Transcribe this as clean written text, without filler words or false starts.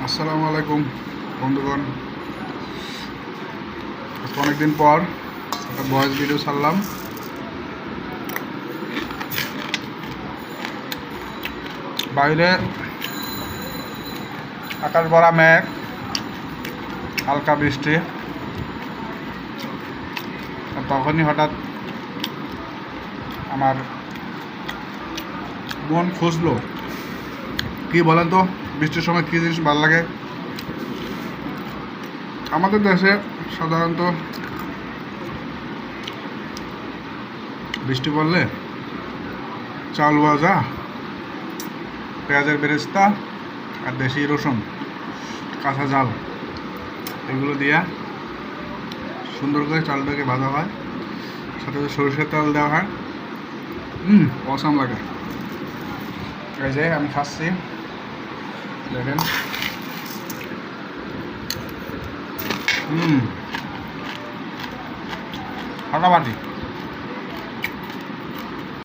আসসালামু আলাইকুম বন্ধুগণ। অনেকদিন পর একটা ভয়েস ভিডিও ছাড়লাম। বাইরে আকাশ ভরা মেঘ, হালকা বৃষ্টি। তখনই হঠাৎ আমার মন খুঁজলো, কি বলেন তো বৃষ্টির সময় কী জিনিস ভালো লাগে। আমাদের দেশে সাধারণত বৃষ্টি পড়লে চাউল ভাজা, পেঁয়াজের বেরেস্তা আর দেশি রসুন, কাঁচা ঝাল, এগুলো দিয়া সুন্দর করে চালটাকে ভাজা হয়, সাথে সরষের তেল দেওয়া হয়। অসাম লাগে। এই যে আমি খাচ্ছি, দেখেন। ফাটাফাটি।